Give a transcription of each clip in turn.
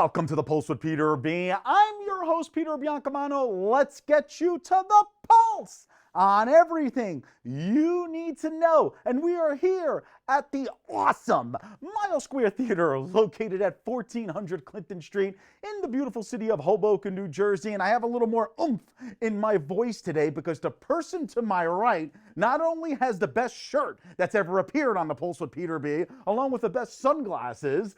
Welcome to the Pulse with Peter B. I'm your host, Peter Biancamano. Let's get you to the pulse on everything you need to know. And we are here at the awesome Mile Square Theater, located at 1400 Clinton Street in the beautiful city of Hoboken, New Jersey. And I have a little more oomph in my voice today because the person to my right not only has the best shirt that's ever appeared on the Pulse with Peter B, along with the best sunglasses,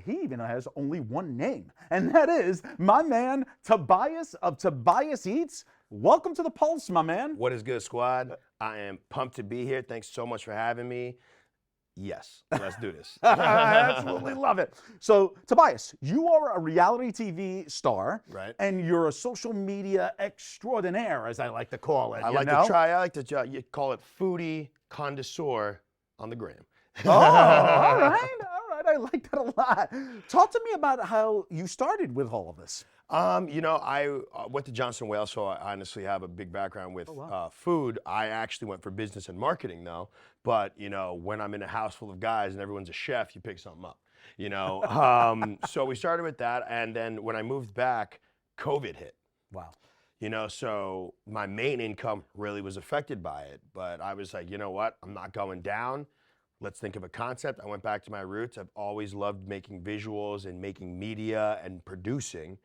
he even has only one name, and that is my man, Tobias of TobiasEats. Welcome to the Pulse, my man. What is good, squad? I am pumped to be here. Thanks so much for having me. Yes, let's do this. I absolutely love it. So, Tobias, you are a reality TV star, Right. And you're a social media extraordinaire, as I like to call it. I like to you call it foodie connoisseur on the gram. Oh, all right. I like that a lot. Talk to me about how you started with all of this. I went to Johnson Wales, so I honestly have a big background with food. I actually went for business and marketing, though. But, when I'm in a house full of guys and everyone's a chef, you pick something up, So we started with that. And then when I moved back, COVID hit. Wow. So my main income really was affected by it. But I was like, you know what? I'm not going down. Let's think of a concept. I went back to my roots. I've always loved making visuals and making media and producing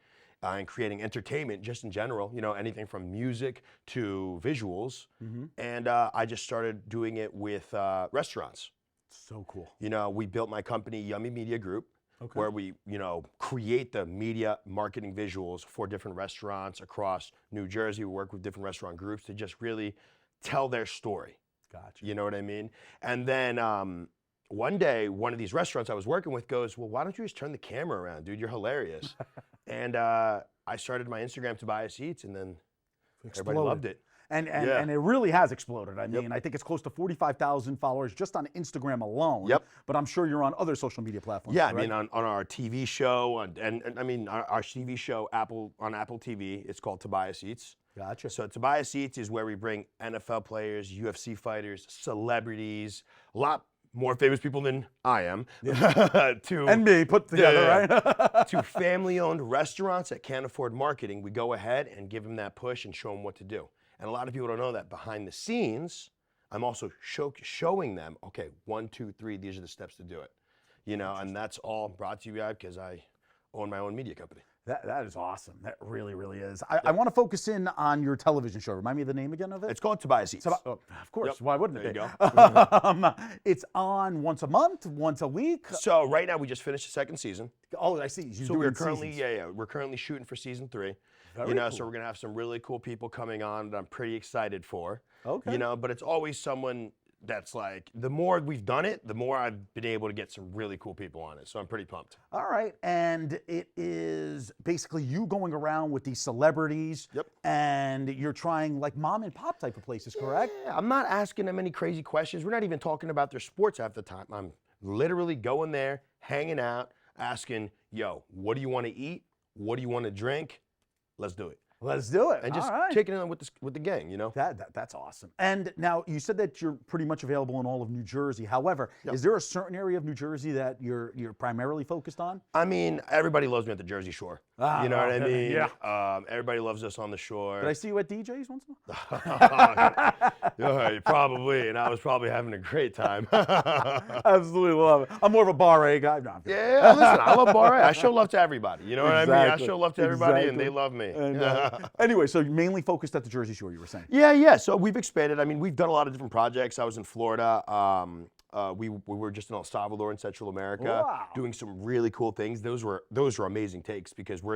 and creating entertainment just in general, anything from music to visuals. Mm-hmm. And I just started doing it with restaurants. So cool. We built my company, Yummy Media Group, where we, create the media marketing visuals for different restaurants across New Jersey. We work with different restaurant groups to just really tell their story. Gotcha. You know what I mean? And then one day, one of these restaurants I was working with goes, well, why don't you just turn the camera around, dude? You're hilarious. And I started my Instagram, TobiasEats, and then everybody loved it. And it really has exploded. I mean, I think it's close to 45,000 followers just on Instagram alone. Yep. But I'm sure you're on other social media platforms. Yeah, right? I mean, on our TV show, our TV show on Apple TV, it's called TobiasEats. Gotcha. So TobiasEats is where we bring NFL players, UFC fighters, celebrities, a lot more famous people than I am, and me put together, right? to family-owned restaurants that can't afford marketing. We go ahead and give them that push and show them what to do. And a lot of people don't know that behind the scenes, I'm also showing them, okay, 1, 2, 3, these are the steps to do it. And that's all brought to you guys because I own my own media company. That is awesome. That really, really is. I want to focus in on your television show. Remind me of the name again of it? It's called TobiasEats. Of course. Yep. Why wouldn't it? There you go. It's on once a month, once a week? So right now we just finished the second season. Oh, I see. So we're currently, we're currently shooting for season 3. Very cool. So we're gonna have some really cool people coming on that I'm pretty excited for. Okay. But it's always someone that's like, the more we've done it, the more I've been able to get some really cool people on it. So I'm pretty pumped. All right. And it is basically you going around with these celebrities. Yep. And you're trying like mom and pop type of places, correct? Yeah, I'm not asking them any crazy questions. We're not even talking about their sports half the time. I'm literally going there, hanging out, asking, yo, what do you want to eat? What do you want to drink? Let's do it. Let's do it. And just kicking it with the gang, That's awesome. And now you said that you're pretty much available in all of New Jersey. However, is there a certain area of New Jersey that you're primarily focused on? I mean, everybody loves me at the Jersey Shore. You know what I mean? Yeah. Everybody loves us on the shore. Did I see you at DJs once in a while? Yeah, probably, and I was probably having a great time. Absolutely love it. I'm more of a bar A guy. No, yeah, listen, I love bar A. I show love to everybody. You know what I mean? I show love to everybody, and they love me. And, anyway, so you're mainly focused at the Jersey Shore, you were saying? Yeah. So we've expanded. I mean, we've done a lot of different projects. I was in Florida. We were just in El Salvador in Central America, doing some really cool things. Those were amazing takes because we're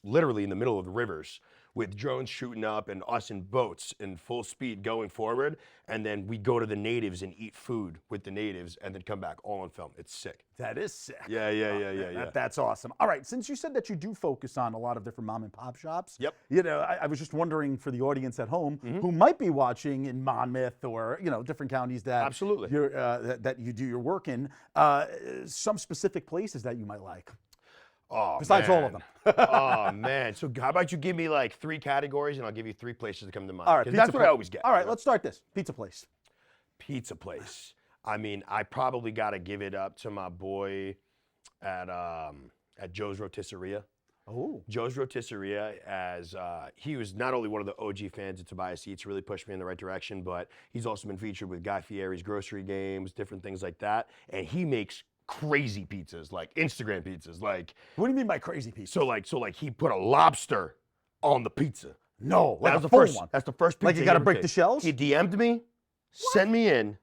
literally in the middle of the rivers with drones shooting up and us in boats in full speed going forward. And then we go to the natives and eat food with the natives and then come back all on film. It's sick. That is sick. Yeah. That's awesome. All right, since you said that you do focus on a lot of different mom and pop shops, Yep. I was just wondering for the audience at home who might be watching in Monmouth or different counties that Absolutely. that you do your work in, some specific places that you might like. Oh, besides man. all of them. Oh, man. So how about you give me like 3 categories and I'll give you 3 places to come to mind. All right. That's what I always get. All right, let's start this. Pizza place. Pizza place. I mean, I probably got to give it up to my boy at at Joe's Rotisseria. Oh. Joe's Rotisseria, as he was not only one of the OG fans of Tobias Eats, really pushed me in the right direction, but he's also been featured with Guy Fieri's grocery games, different things like that. And he makes crazy pizzas, like Instagram pizzas. Like, What do you mean by crazy pizza? so like he put a lobster on the pizza. No, like That was a the full first one. That's the first pizza. Like you he got to ever break did. the shells? He DM'd me, send me in,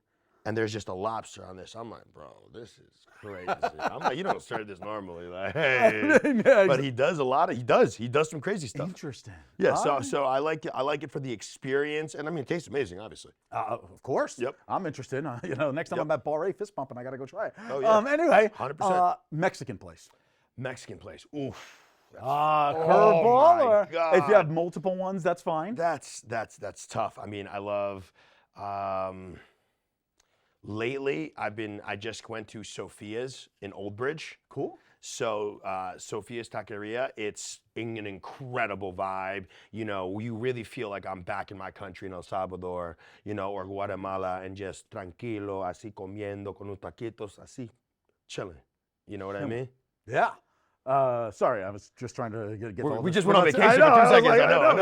and there's just a lobster on this. I'm like, bro, this is crazy. I'm like, you don't serve this normally. Like, hey. But he does a lot of, he does some crazy stuff. Interesting. Yeah, All so I like it for the experience, and I mean, it tastes amazing, obviously. Of course. Yep. I'm interested. You know, next time I'm at Bar A fist pumping, I got to go try it. Oh, yeah. Anyway, 100%. Mexican place. Mexican place. Oof. Curveball. my Or if God. you have multiple ones, that's fine. That's tough. I mean, I love. Lately, I just went to Sophia's in Old Bridge. Cool. So Sophia's Taqueria, it's an incredible vibe. You know, you really feel like I'm back in my country in El Salvador, you know, or Guatemala, and just tranquilo, así comiendo con unos taquitos, así chilling. You know what I mean? Yeah. Sorry, I was just trying to get all We this just went on pronunciation. vacation for 2 I know, seconds. I know,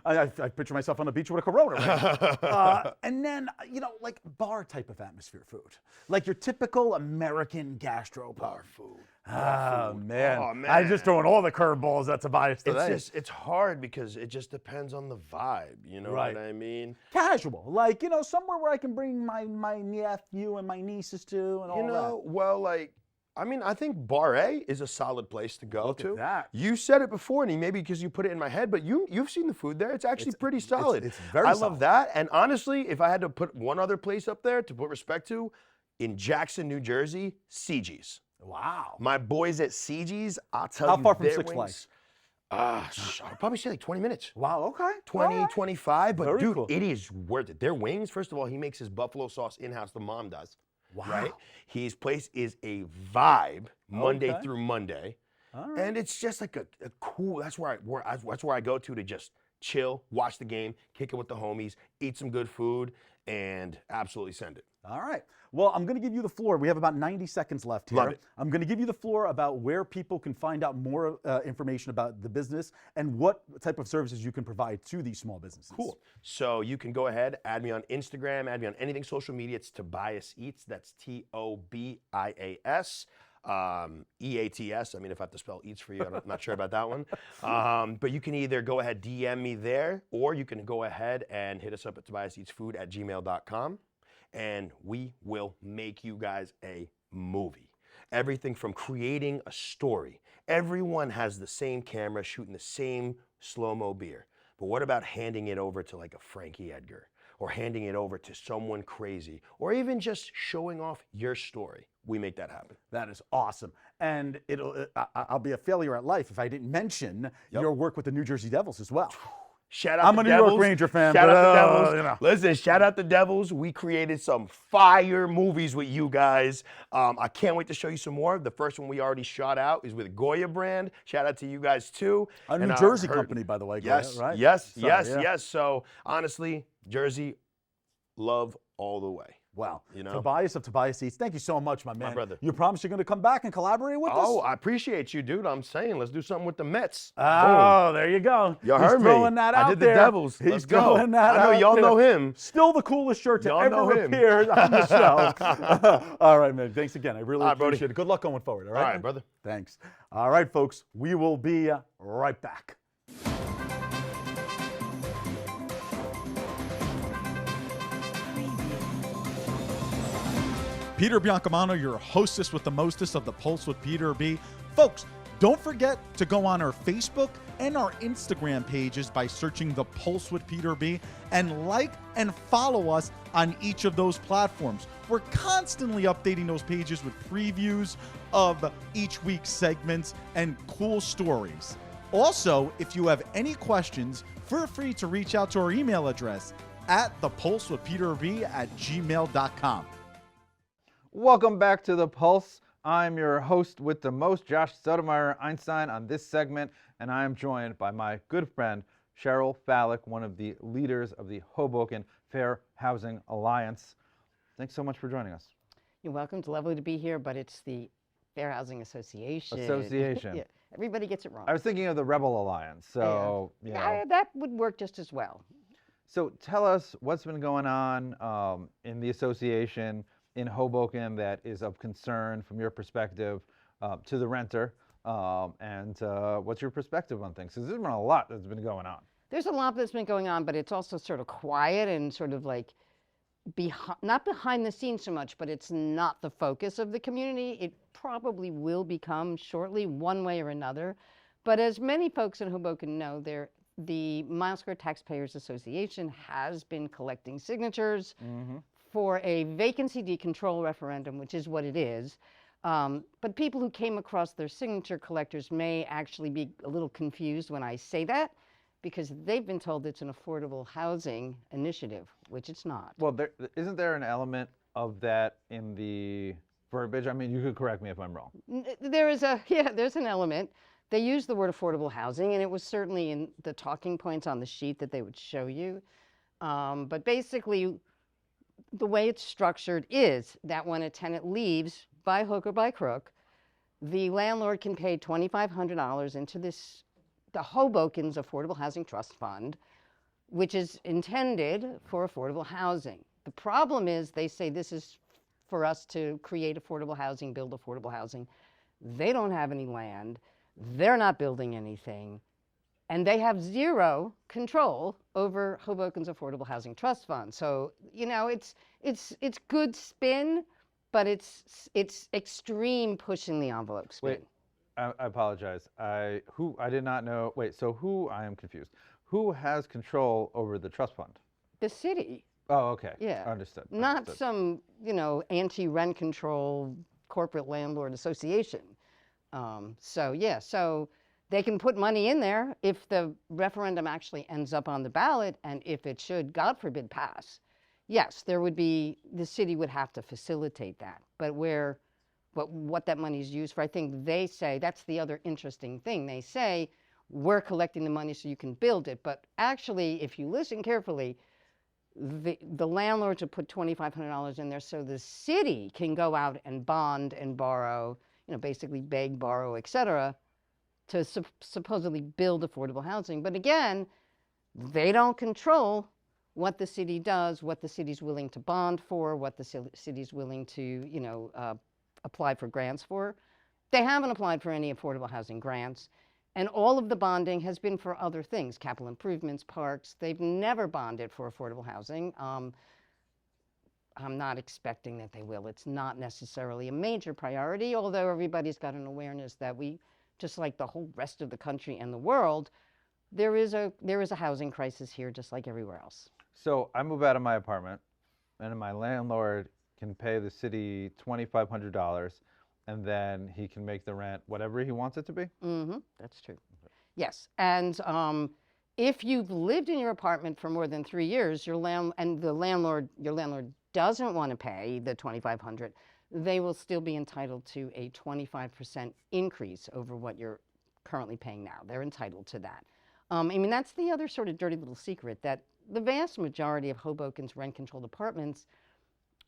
exactly. I picture myself on the beach with a Corona. Right? And then, you know, like bar type of atmosphere food. Like your typical American gastro bar food. Man. Oh, man. I'm just throwing all the curveballs at Tobias today. It's hard because it just depends on the vibe. You know Right. what I mean? Casual. Like, you know, somewhere where I can bring my nephew and my nieces to and all You know, well, like, I mean, I think Bar A is a solid place to go Look to. at that. You said it before, and maybe because you put it in my head, but you've seen the food there. It's actually pretty solid. it's very I solid. love that. And honestly, if I had to put one other place up there to put respect to, in Jackson, New Jersey, CG's. Wow. My boys at CG's, I'll tell How you, far from their Six wings, I'd probably say like 20 minutes. Wow, okay. 20, All right. 25, but Very dude, cool. it is worth it. Their wings, first of all, he makes his buffalo sauce in-house, the mom does. Wow. Right? His place is a vibe Monday Okay. through Monday. All right. And it's just like a cool, that's where I go to just chill, watch the game, kick it with the homies, eat some good food, and absolutely send it. All right. Well, I'm going to give you the floor. We have about 90 seconds left here. Love it. I'm going to give you the floor about where people can find out more information about the business and what type of services you can provide to these small businesses. Cool. So you can go ahead, add me on Instagram, add me on anything social media. It's Tobias Eats. That's TOBIAS. EATS. I mean, if I have to spell eats for you, I'm not sure about that one. But you can either go ahead, DM me there, or you can go ahead and hit us up at TobiasEatsFood@gmail.com. And we will make you guys a movie. Everything from creating a story. Everyone has the same camera shooting the same slow-mo beer. But what about handing it over to like a Frankie Edgar, or handing it over to someone crazy, or even just showing off your story? We make that happen. That is awesome. And I'll be a failure at life if I didn't mention your work with the New Jersey Devils as well. Shout out I'm the a New Devils. York Ranger fan, Shout but, out the Devils. you know. Listen, shout out the Devils. We created some fire movies with you guys. I can't wait to show you some more. The first one we already shot out is with Goya brand. Shout out to you guys too. A New Jersey company, by the way. Yes, Goya, right? yes, Sorry, yes, yeah. yes. So honestly, Jersey, love all the way. Wow. You know? Tobias of Tobias Eats, thank you so much, my man. brother. You promise you're going to come back and collaborate with us? Oh, I appreciate you, dude. I'm saying let's do something with the Mets. Oh, there you go. You He's heard me. throwing that out I did the there. Devils. He's Let's go. throwing that I know out y'all there. know him. Still the coolest shirt to Y'all know ever him. appear on the show. All right, man. Thanks again. I really All right, appreciate Brody. it. Good luck going forward. All right, All right, man? brother. Thanks. All right, folks. We will be right back. Peter Biancamano, your hostess with the mostest of the Pulse with Peter B. Folks, don't forget to go on our Facebook and our Instagram pages by searching The Pulse with Peter B. and like and follow us on each of those platforms. We're constantly updating those pages with previews of each week's segments and cool stories. Also, if you have any questions, feel free to reach out to our email address at thepulsewithpeterb@gmail.com. Welcome back to The Pulse. I'm your host with the most, Josh Sotomayor Einstein, on this segment, and I am joined by my good friend, Cheryl Fallick, one of the leaders of the Hoboken Fair Housing Alliance. Thanks so much for joining us. You're welcome. It's lovely to be here, but it's the Fair Housing Association. Association. Yeah, everybody gets it wrong. I was thinking of the Rebel Alliance. So, you know. Yeah, that would work just as well. So tell us what's been going on in the association in Hoboken that is of concern from your perspective to the renter, and what's your perspective on things? Because there's been a lot that's been going on. There's a lot that's been going on, but it's also sort of quiet and sort of like not behind the scenes so much, but it's not the focus of the community. It probably will become shortly, one way or another. But as many folks in Hoboken know, the Mile Square Taxpayers Association has been collecting signatures for a vacancy decontrol referendum, which is what it is. But people who came across their signature collectors may actually be a little confused when I say that, because they've been told it's an affordable housing initiative, which it's not. Well, isn't there an element of that in the verbiage? I mean, you could correct me if I'm wrong. There's an element. They use the word affordable housing, and it was certainly in the talking points on the sheet that they would show you. But basically, the way it's structured is that when a tenant leaves by hook or by crook, the landlord can pay $2,500 into the Hoboken's Affordable Housing Trust Fund, which is intended for affordable housing. The problem is they say this is for us to create affordable housing, build affordable housing. They don't have any land. They're not building anything. And they have zero control over Hoboken's Affordable Housing Trust Fund. So, you know, it's good spin, but it's extreme pushing the envelope spin. Wait, I apologize. I did not know. Wait, so I am confused. Who has control over the trust fund? The city. Oh, okay. Yeah. Understood. Not some, anti-rent control corporate landlord association. So they can put money in there if the referendum actually ends up on the ballot, and if it should, God forbid, pass. Yes, the city would have to facilitate that. But what that money is used for, I think they say, that's the other interesting thing. They say, we're collecting the money so you can build it. But actually, if you listen carefully, the landlords will put $2,500 in there so the city can go out and bond and borrow, basically beg, borrow, et cetera, to supposedly build affordable housing. But again, they don't control what the city does, what the city's willing to bond for, what the city's willing to, apply for grants for. They haven't applied for any affordable housing grants. And all of the bonding has been for other things, capital improvements, parks. They've never bonded for affordable housing. I'm not expecting that they will. It's not necessarily a major priority, although everybody's got an awareness that we, just like the whole rest of the country and the world, there is a housing crisis here just like everywhere else. So I move out of my apartment, and my landlord can pay the city $2,500, and then he can make the rent whatever he wants it to be? That's true. Yes, and if you've lived in your apartment for more than 3 years, your landlord doesn't want to pay the $2,500, they will still be entitled to a 25% increase over what you're currently paying now. They're entitled to that. That's the other sort of dirty little secret, that the vast majority of Hoboken's rent-controlled apartments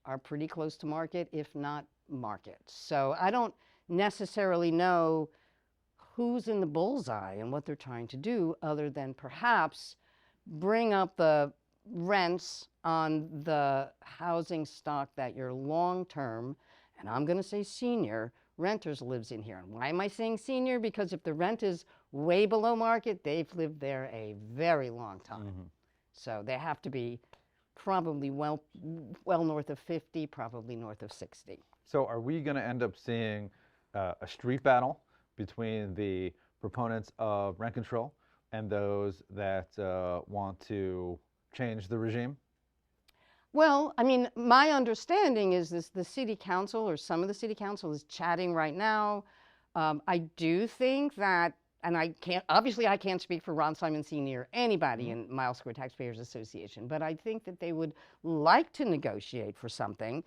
are pretty close to market, if not market. So I don't necessarily know who's in the bullseye and what they're trying to do, other than perhaps bring up the rents on the housing stock that your long-term, and I'm going to say senior, renters lives in here. And why am I saying senior? Because if the rent is way below market, they've lived there a very long time. So they have to be probably well north of 50, probably north of 60. So are we going to end up seeing a street battle between the proponents of rent control and those that want to change the regime? Well, my understanding is the city council, or some of the city council, is chatting right now. I do think that, and I can't speak for Ron Simon Sr. or anybody in Mile Square Taxpayers Association, but I think that they would like to negotiate for something.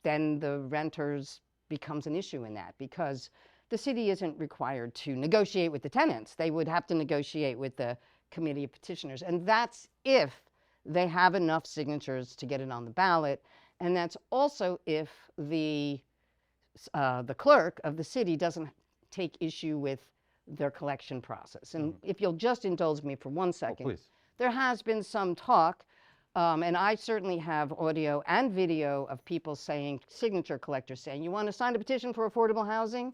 Then the renters becomes an issue in that, because the city isn't required to negotiate with the tenants. They would have to negotiate with the committee of petitioners, and that's if they have enough signatures to get it on the ballot, and that's also if the the clerk of the city doesn't take issue with their collection process. And if you'll just indulge me for 1 second, please. there has been some talk, and I certainly have audio and video of people saying, signature collectors saying, you want to sign a petition for affordable housing?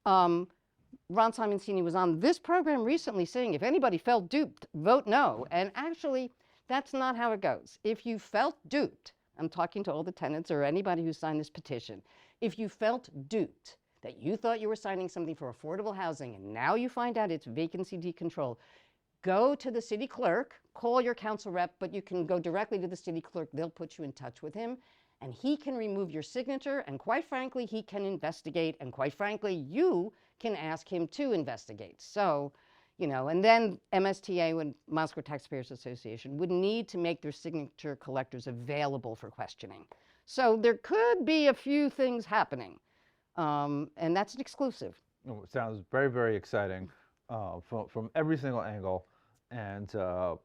Ron Simoncini was on this program recently saying, if anybody felt duped, vote no. And actually, that's not how it goes. If you felt duped, I'm talking to all the tenants or anybody who signed this petition, if you felt duped, that you thought you were signing something for affordable housing and now you find out it's vacancy decontrol, go to the city clerk, call your council rep, but you can go directly to the city clerk. They'll put you in touch with him and he can remove your signature, and quite frankly, he can investigate, and quite frankly, you can ask him to investigate. So, you know, and then MSTA, Moscow Taxpayers Association, would need to make their signature collectors available for questioning. So there could be a few things happening, and that's an exclusive. Oh, it sounds very, very exciting from every single angle. And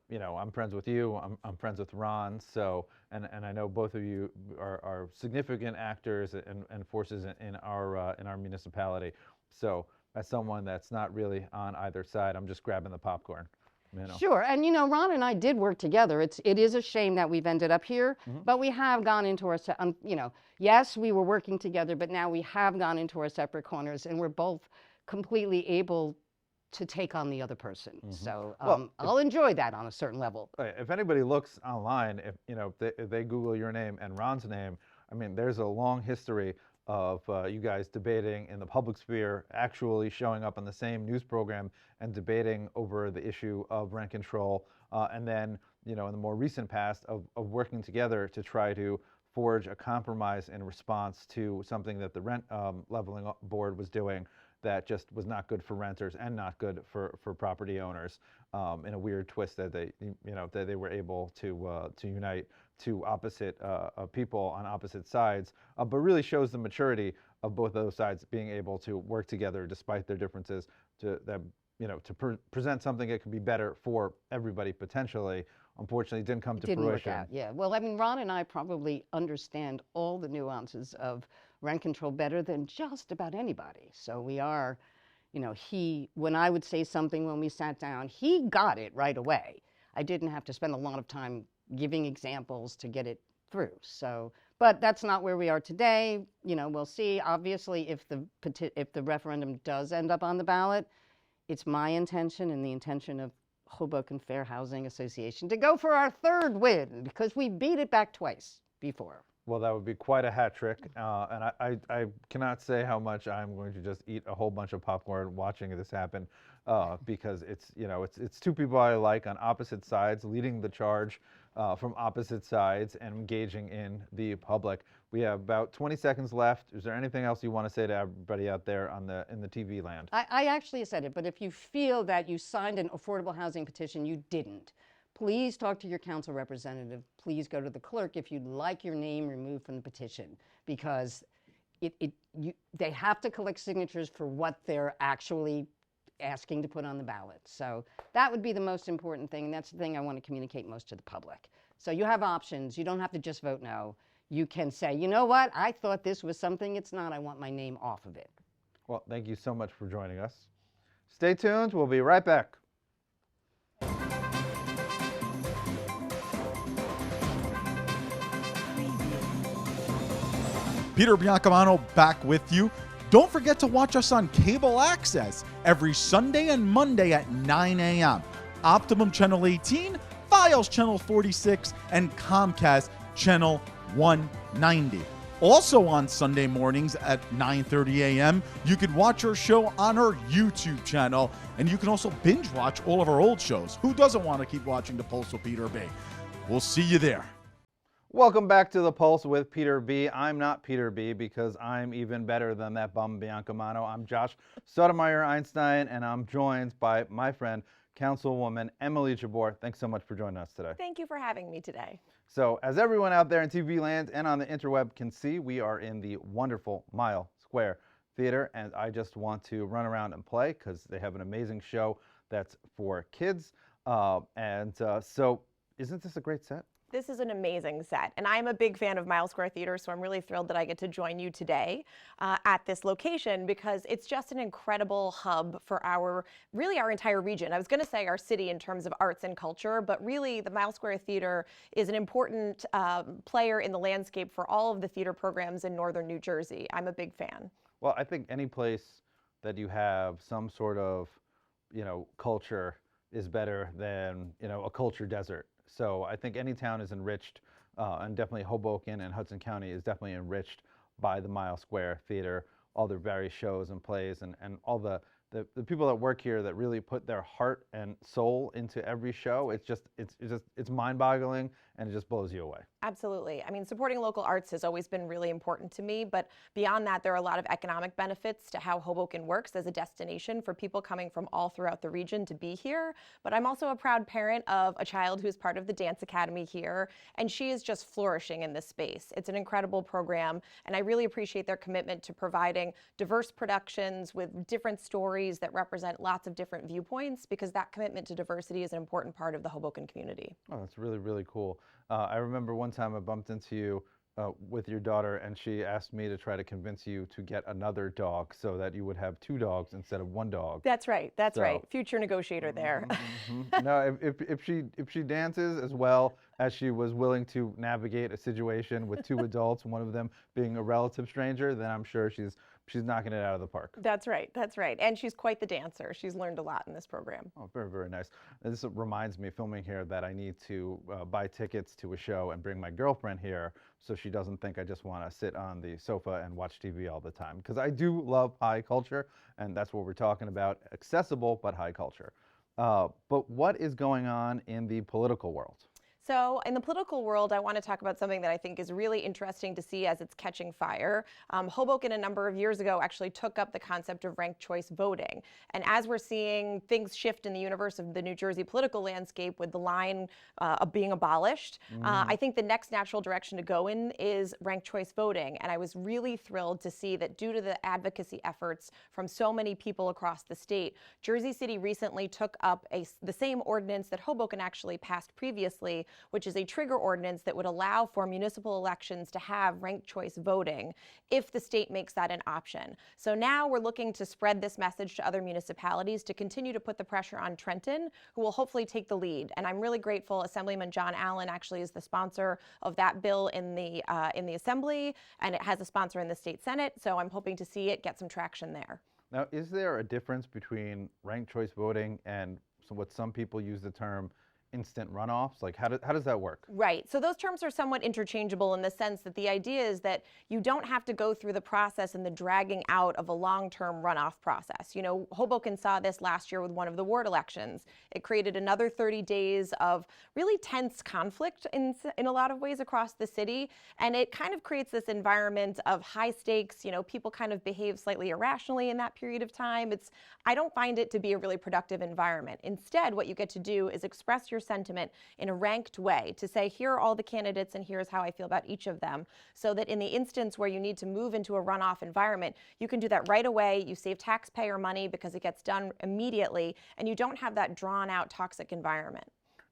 you know, I'm friends with you. I'm friends with Ron. So, and I know both of you are significant actors and forces in our municipality. So, as someone that's not really on either side, I'm just grabbing the popcorn. You know. Sure, and you know, Ron and I did work together. It is a shame that we've ended up here, but we have gone into our, you know, yes, we were working together, but now we have gone into our separate corners, and we're both completely able to take on the other person. So Well, I'll enjoy that on a certain level. If anybody looks online, if you know, if they Google your name and Ron's name, I mean, there's a long history of you guys debating in the public sphere, actually showing up on the same news program and debating over the issue of rent control, and then, you know, in the more recent past of working together to try to forge a compromise in response to something that the rent leveling board was doing that just was not good for renters and not good for property owners, in a weird twist that they, you know, that they were able to unite two opposite people on opposite sides, but really shows the maturity of both those sides being able to work together despite their differences to that, you know, to present something that could be better for everybody potentially. Unfortunately, it didn't come to Didn't fruition. work out, yeah. Well, I mean, Ron and I probably understand all the nuances of rent control better than just about anybody. So we are, you know, when I would say something when we sat down, he got it right away. I didn't have to spend a lot of time giving examples to get it through. So, but that's not where we are today. You know, we'll see. Obviously, if the referendum does end up on the ballot, it's my intention and the intention of Hoboken Fair Housing Association to go for our third win, because we beat it back twice before. Well, that would be quite a hat trick, and I cannot say how much I'm going to just eat a whole bunch of popcorn watching this happen, because it's, you know, it's two people I like on opposite sides leading the charge from opposite sides and engaging in the public. We have about 20 seconds left. Is there anything else you want to say to everybody out there in the TV land? I actually said it, but if you feel that you signed an affordable housing petition, you didn't. Please talk to your council representative. Please go to the clerk if you'd like your name removed from the petition, because they have to collect signatures for what they're actually asking to put on the ballot. So that would be the most important thing, and that's the thing I want to communicate most to the public. So you have options. You don't have to just vote no. You can say, you know what, I thought this was something it's not. I want my name off of it. Well, thank you so much for joining us. Stay tuned. We'll be right back. Peter Biancamano back with you. Don't forget to watch us on cable access every Sunday and Monday at 9 a.m. Optimum Channel 18, Files Channel 46, and Comcast Channel 190. Also on Sunday mornings at 9:30 a.m., you can watch our show on our YouTube channel, and you can also binge watch all of our old shows. Who doesn't want to keep watching The Pulse with Peter B? We'll see you there. Welcome back to The Pulse with Peter B. I'm not Peter B because I'm even better than that bum Biancamano. I'm Josh Sotomayor Einstein, and I'm joined by my friend, Councilwoman Emily Jabbour. Thanks so much for joining us today. Thank you for having me today. So, as everyone out there in TV land and on the interweb can see, we are in the wonderful Mile Square Theater, and I just want to run around and play because they have an amazing show that's for kids. So, isn't this a great set? This is an amazing set, and I'm a big fan of Mile Square Theater, so I'm really thrilled that I get to join you today at this location because it's just an incredible hub for really our entire region. I was going to say our city in terms of arts and culture, but really the Mile Square Theater is an important player in the landscape for all of the theater programs in northern New Jersey. I'm a big fan. Well, I think any place that you have some sort of, culture is better than, a culture desert. So I think any town is enriched, and definitely Hoboken and Hudson County is definitely enriched by the Mile Square Theater, all their various shows and plays, and all the people that work here that really put their heart and soul into every show. It's mind-boggling, and it just blows you away. Absolutely. I mean, supporting local arts has always been really important to me, but beyond that, there are a lot of economic benefits to how Hoboken works as a destination for people coming from all throughout the region to be here. But I'm also a proud parent of a child who's part of the Dance Academy here, and she is just flourishing in this space. It's an incredible program, and I really appreciate their commitment to providing diverse productions with different stories that represent lots of different viewpoints, because that commitment to diversity is an important part of the Hoboken community. Oh, that's really, really cool. I remember one time I bumped into you with your daughter, and she asked me to try to convince you to get another dog so that you would have 2 dogs instead of 1 dog. That's right. That's right. Future negotiator there. No, if she dances as well as she was willing to navigate a situation with 2 adults, one of them being a relative stranger, then I'm sure she's knocking it out of the park. That's right. That's right. And she's quite the dancer. She's learned a lot in this program. Oh, very, very nice. This reminds me, filming here, that I need to buy tickets to a show and bring my girlfriend here so she doesn't think I just want to sit on the sofa and watch TV all the time. Because I do love high culture, and that's what we're talking about, accessible but high culture. But what is going on in the political world? So in the political world, I want to talk about something that I think is really interesting to see as it's catching fire. Hoboken a number of years ago actually took up the concept of ranked choice voting. And as we're seeing things shift in the universe of the New Jersey political landscape with the line being abolished, I think the next natural direction to go in is ranked choice voting. And I was really thrilled to see that due to the advocacy efforts from so many people across the state, Jersey City recently took up the same ordinance that Hoboken actually passed previously, which is a trigger ordinance that would allow for municipal elections to have ranked choice voting if the state makes that an option. So now we're looking to spread this message to other municipalities to continue to put the pressure on Trenton, who will hopefully take the lead. And I'm really grateful Assemblyman John Allen actually is the sponsor of that bill in the Assembly, and it has a sponsor in the state Senate, so I'm hoping to see it get some traction there. Now, is there a difference between ranked choice voting and what some people use the term instant runoffs? Like, how does that work? Right. So those terms are somewhat interchangeable in the sense that the idea is that you don't have to go through the process and the dragging out of a long-term runoff process. You know, Hoboken saw this last year with one of the ward elections. It created another 30 days of really tense conflict in a lot of ways across the city. And it kind of creates this environment of high stakes. You know, people kind of behave slightly irrationally in that period of time. I don't find it to be a really productive environment. Instead, what you get to do is express your sentiment in a ranked way to say, here are all the candidates and here's how I feel about each of them, so that in the instance where you need to move into a runoff environment, you can do that right away. You save taxpayer money because it gets done immediately, and you don't have that drawn out toxic environment.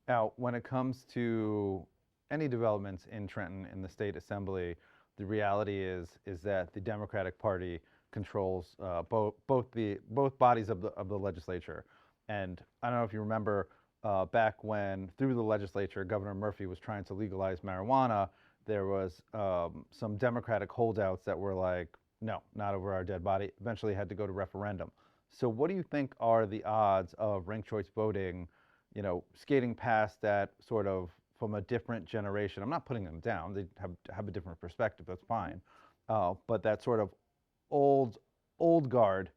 Now, when it comes to any developments in Trenton in the state assembly, the reality is that the Democratic Party controls both bodies of the legislature. And I don't know if you remember, back when, through the legislature, Governor Murphy was trying to legalize marijuana, there was some Democratic holdouts that were like, no, not over our dead body, eventually had to go to referendum. So what do you think are the odds of ranked choice voting, you know, skating past that sort of from a different generation? I'm not putting them down, they have a different perspective, that's fine. But that sort of old guard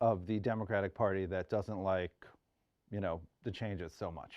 of the Democratic Party that doesn't like, you know, the changes so much.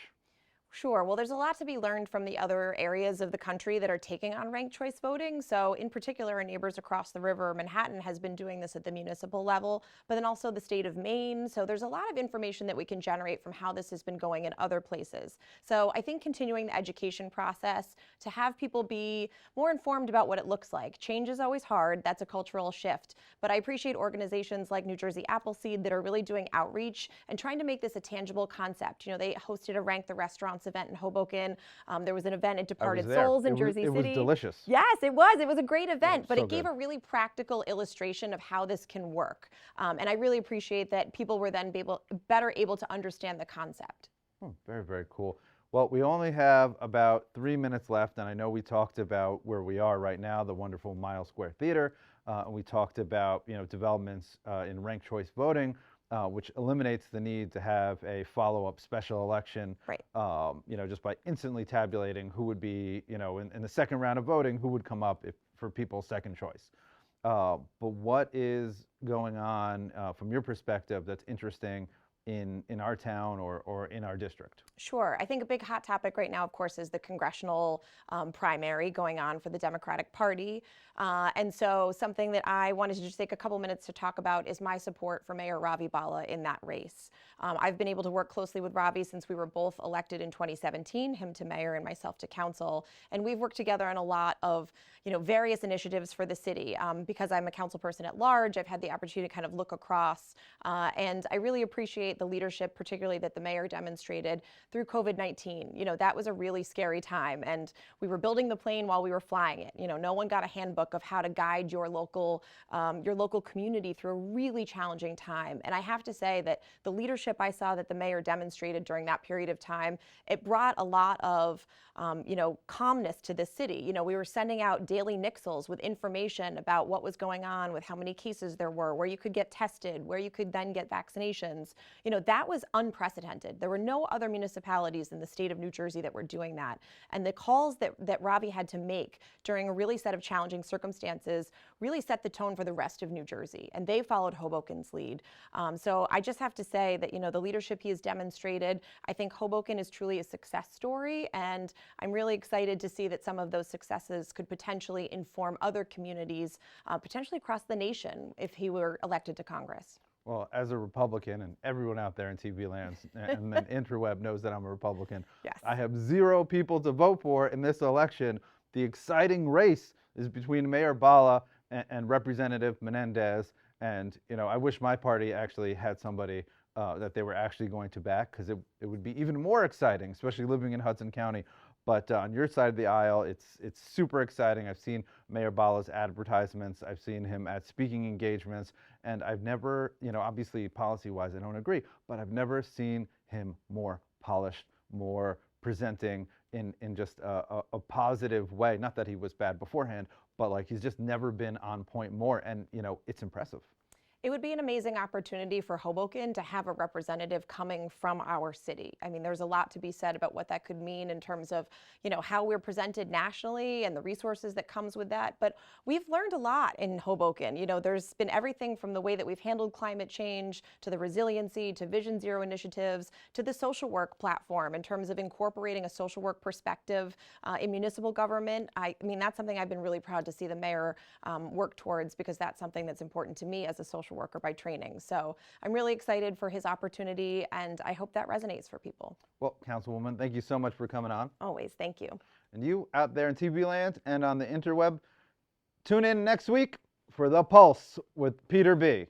Sure. Well, there's a lot to be learned from the other areas of the country that are taking on ranked choice voting. So in particular, our neighbors across the river, Manhattan has been doing this at the municipal level, but then also the state of Maine. So there's a lot of information that we can generate from how this has been going in other places. So I think continuing the education process to have people be more informed about what it looks like. Change is always hard. That's a cultural shift. But I appreciate organizations like New Jersey Appleseed that are really doing outreach and trying to make this a tangible concept. You know, they hosted a Rank the Restaurants Bounce event in Hoboken. There was an event at I was Departed there. Souls in It was- Jersey It was City. delicious. Yes, it was. It was a great event, but so it gave good. a really practical illustration of how this can work. And I really appreciate that people were then better able to understand the concept. Very, very cool. Well, we only have about 3 minutes left, and I know we talked about where we are right now, the wonderful Miles Square Theater, and we talked about developments in ranked choice voting, which eliminates the need to have a follow-up special election. Right. Just by instantly tabulating who would be, in the second round of voting, who would come up for people's second choice. But what is going on from your perspective that's interesting in our town or in our district? Sure. I think a big hot topic right now, of course, is the congressional primary going on for the Democratic Party. And so something that I wanted to just take a couple minutes to talk about is my support for Mayor Ravi Bala in that race. I've been able to work closely with Ravi since we were both elected in 2017, him to mayor and myself to council. And we've worked together on a lot of various initiatives for the city. Because I'm a councilperson at large, I've had the opportunity to kind of look across. And I really appreciate the leadership, particularly that the mayor demonstrated through COVID-19. That was a really scary time. And we were building the plane while we were flying it. No one got a handbook of how to guide your local community through a really challenging time. And I have to say that the leadership I saw that the mayor demonstrated during that period of time, it brought a lot of calmness to the city. We were sending out daily nixles with information about what was going on, with how many cases there were, where you could get tested, where you could then get vaccinations. That was unprecedented. There were no other municipalities in the state of New Jersey that were doing that. And the calls that Ravi had to make during a really set of challenging circumstances really set the tone for the rest of New Jersey. And they followed Hoboken's lead. So I just have to say that, the leadership he has demonstrated, I think Hoboken is truly a success story. And I'm really excited to see that some of those successes could potentially inform other communities, potentially across the nation, if he were elected to Congress. Well, as a Republican, and everyone out there in TV land and the interweb knows that I'm a Republican, Yes. I have 0 people to vote for in this election. The exciting race is between Mayor Bala and Representative Menendez. And, I wish my party actually had somebody that they were actually going to back, because it would be even more exciting, especially living in Hudson County. But on your side of the aisle, it's super exciting. I've seen Mayor Bala's advertisements. I've seen him at speaking engagements. And I've never, obviously policy-wise, I don't agree, but I've never seen him more polished, more presenting in just a positive way. Not that he was bad beforehand, but like he's just never been on point more. And, it's impressive. It would be an amazing opportunity for Hoboken to have a representative coming from our city. I mean, there's a lot to be said about what that could mean in terms of, how we're presented nationally and the resources that comes with that. But we've learned a lot in Hoboken. There's been everything from the way that we've handled climate change to the resiliency, to Vision Zero initiatives, to the social work platform in terms of incorporating a social work perspective in municipal government. I mean, that's something I've been really proud to see the mayor work towards, because that's something that's important to me as a social worker by training. So I'm really excited for his opportunity, and I hope that resonates for people. Well, Councilwoman, thank you so much for coming on. Always, thank you. And you out there in TV land and on the interweb, tune in next week for The Pulse with Peter B.